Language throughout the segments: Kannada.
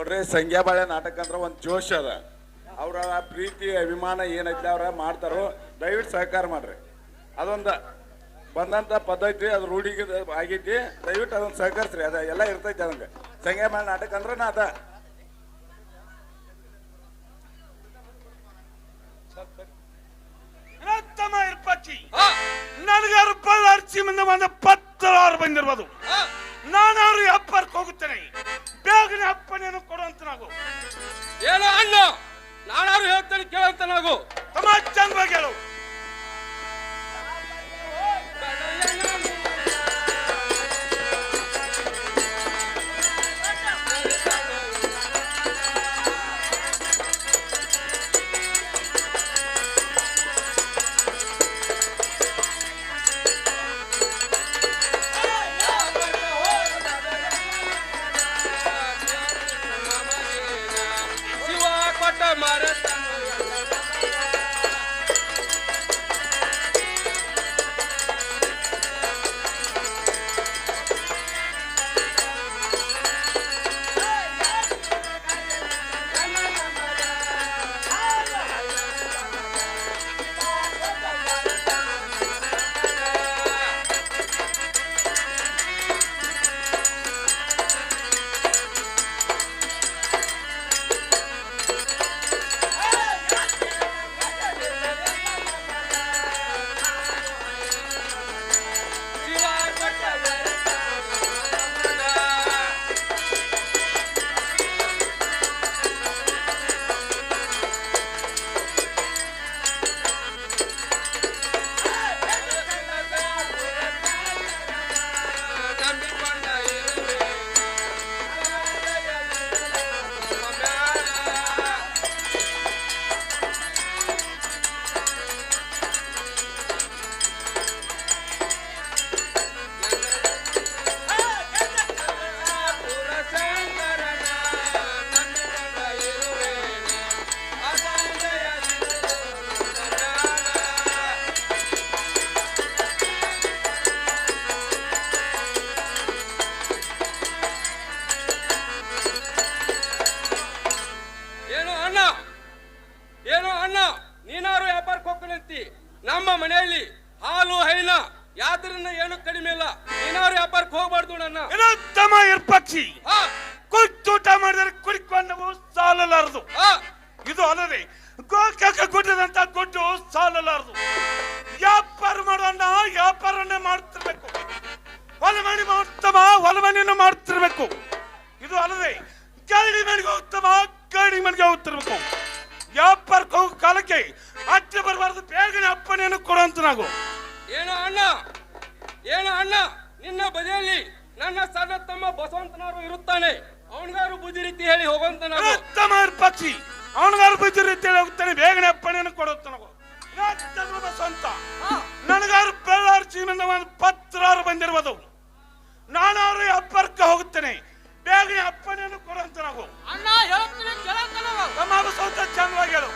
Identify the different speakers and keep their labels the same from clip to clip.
Speaker 1: ನೋಡ್ರಿ ಸಂಗ್ಯಾ ಬಾಳೆ ನಾಟಕ ಅಂದ್ರೆ ಒಂದು ಜೋಶ್ ಅದ. ಅವ್ರ ಪ್ರೀತಿ ಅಭಿಮಾನ ಏನೈತಿ ಅವ್ರ ಮಾಡ್ತಾರೋ, ದಯವಿಟ್ಟು ಸಹಕಾರ ಮಾಡ್ರಿ. ಅದೊಂದು ಬಂದಂತ ಪದ್ಧತಿ, ಅದು ರೂಢಿಗೆ ಆಗೈತಿ. ದಯವಿಟ್ಟು ಅದೊಂದು ಸಹಕರಿಸ್ರಿ. ಅದ ಎಲ್ಲ ಇರ್ತೈತಿ. ಅದಂಗೆ ಸಂಗ್ಯಾ ಬಾಳೆ ನಾಟಕ ಅಂದ್ರೆ ಅದ.
Speaker 2: ನನಗಾರು ಬಳ್ಳಾರ್ಚಿ ಮುಂದೆ ಒಂದು ಪತ್ರಾರು ಬಂದಿರ್ಬೋದು. ನಾನಾರು ಅಪ್ಪರ್ಕ್ ಹೋಗುತ್ತೇನೆ, ಬೇಗನೆ ಅಪ್ಪನೇನು ಕೊಡುವಂತ ನಾವು.
Speaker 3: ಏನೋ ಅಣ್ಣ, ನಾನಾರು ಹೇಳ್ತೇನೆ ಕೇಳಂತ ನಾವು.
Speaker 2: ತಮ್ಮ ಚಂದ್ವಾಗಿ ಹೇಳು.
Speaker 3: ನಮ್ಮ ಮನೆಯಲ್ಲಿ ಹಾಲು ಹೈನ ಯಾವ್ದ್ರಿಂದ ಏನು ಕಡಿಮೆ ಇಲ್ಲ. ಏನಾರು ವ್ಯಾಪಾರಕ್ಕೆ ಹೋಗ್ಬಾರ್ದು. ನನ್ನ
Speaker 2: ತಮ್ಮ ಇರ್ಪಕ್ಷಿ ಕುಟ್ಟೂಟ ಮಾಡಿದರೆ ಕುಡಿಕೊಂಡವು ಸಾಲಲಾರದು. ಇದು ಅಲ್ಲದೆ ಗೋಕಾಕ ಗುಡ್ಡದಂತ ಗುಡ್ಡು ಸಾಲಲಾರದು. ವ್ಯಾಪಾರ ಮಾಡೋಣ, ವ್ಯಾಪಾರನೇ ಮಾಡ್ತಿರ್ಬೇಕು. ಹೊಲಮಣಿ ಮಾಡ್ತಮ, ಹೊಲಮಣಿಯನ್ನು ಮಾಡ್ತಿರ್ಬೇಕು. ಇದು ಅಲ್ಲದೆ ಗಡಿ ಮನೆಗೆ ಹೋಗ್ತಮ, ಗಡಿ ಮನೆಗೆ ಹೋಗ್ತಿರ್ಬೇಕು. ವ್ಯಾಪಾರಕ್ಕೆ ಹೋಗೋ ಕಾಲಕ್ಕೆ ಅಡ್ಡ ಬರಬಾರ್ದು. ಬೇಗನೆ ಅಪ್ಪನೇನು ಕೊಡುವಂತ ನಾವು.
Speaker 3: ಏನೋ ಅಣ್ಣ, ಏನೋ ಅಣ್ಣ, ನಿನ್ನ ಬದಿಯಲ್ಲಿ ನನ್ನ ಸಣ್ಣ ತಮ್ಮ ಬಸವಂತನವರು ಇರುತ್ತಾನೆ. ಅವನಿಗಾರು ಬುದ್ಧಿ ರೀತಿ ಹೇಳಿ ಹೋಗುವಂತ ನಾವು.
Speaker 2: ತಮ್ಮ ಪಕ್ಷಿ ಅವನಿಗಾರು ಬುದ್ಧಿ ರೀತಿ ಹೇಳಿ ಹೋಗ್ತಾನೆ. ಬೇಗನೆ ಅಪ್ಪನೇನು ಕೊಡುವಂತ ನಾವು. ಬಸವಂತ, ನನಗಾರು ಬೆಳ್ಳಾರ್ಚಿಯಿಂದ ಒಂದು ಪತ್ರಾರು ಬಂದಿರ್ಬೋದು. ನಾನಾರು ಅಪ್ಪರ್ಕ ಹೋಗುತ್ತೇನೆ. ಬೇಗನೆ ಅಪ್ಪನೇನು ಕೊಡುವಂತ ನಾವು.
Speaker 3: ಅಣ್ಣ ಹೇಳ್ತೀನಿ ಕೇಳಂತ ನಾವು.
Speaker 2: ತಮ್ಮ ಬಸವಂತ ಚಂದ್ರವಾಗಿ ಹೇಳು.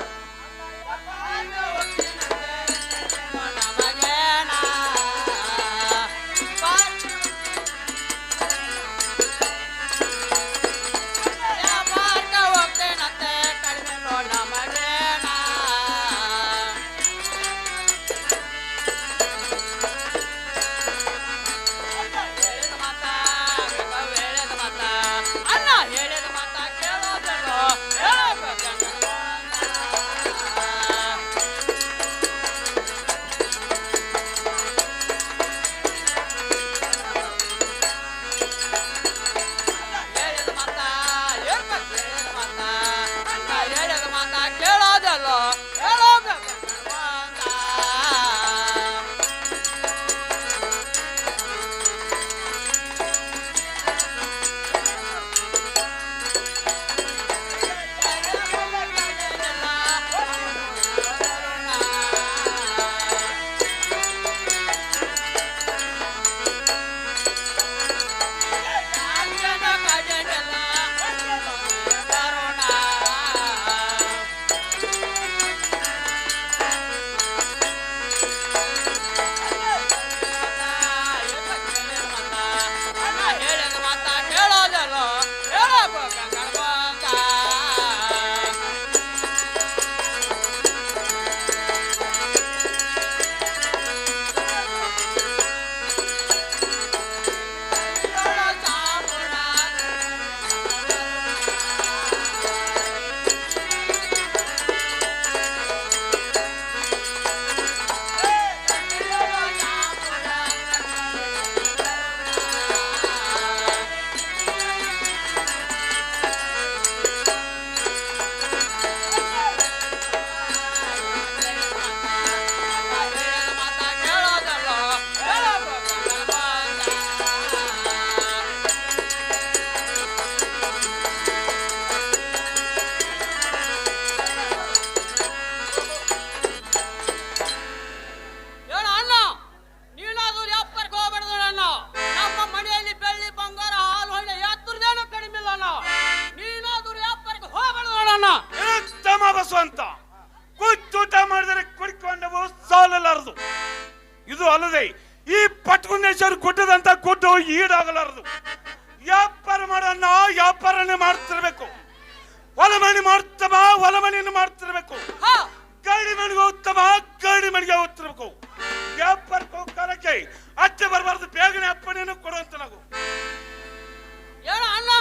Speaker 2: ಬಸವಂತ, ಕೂತೂಟ ಮಾಡಿದರೆ ಕುಡಿಕೊಂಡವು ಸಾಲಲಾರದು. ಇದು ಅಲ್ಲದೆ ಈ ಪಟ್ಗುಂಡೇಶ್ವರ ಗುಡ್ಡದಂತ ಗುಡ್ಡು ಈಡಾಗಲಾರದು. ವ್ಯಾಪಾರ ಮಾಡೋಣ, ವ್ಯಾಪಾರನೇ ಮಾಡ್ತಿರ್ಬೇಕು. ಹೊಲಮಣಿ ಮಾಡ್ತಮ, ಹೊಲಮಣಿಯನ್ನು ಮಾಡ್ತಿರ್ಬೇಕು. ಗಡಿ ಮಣಿಗೆ ಹೋಗ್ತಮ, ಗಡಿ ಮಣಿಗೆ ಹೋಗ್ತಿರ್ಬೇಕು. ವ್ಯಾಪಾರಕ್ಕೆ ಹೋಗೋ ಕಾಲಕ್ಕೆ ಅಡ್ಡ ಬರಬಾರ್ದು. ಬೇಗನೆ ಅಪ್ಪಣೆಯನ್ನು ಕೊಡುವಂತ ನಾವು
Speaker 4: ಹೇಳ ಅಣ್ಣ.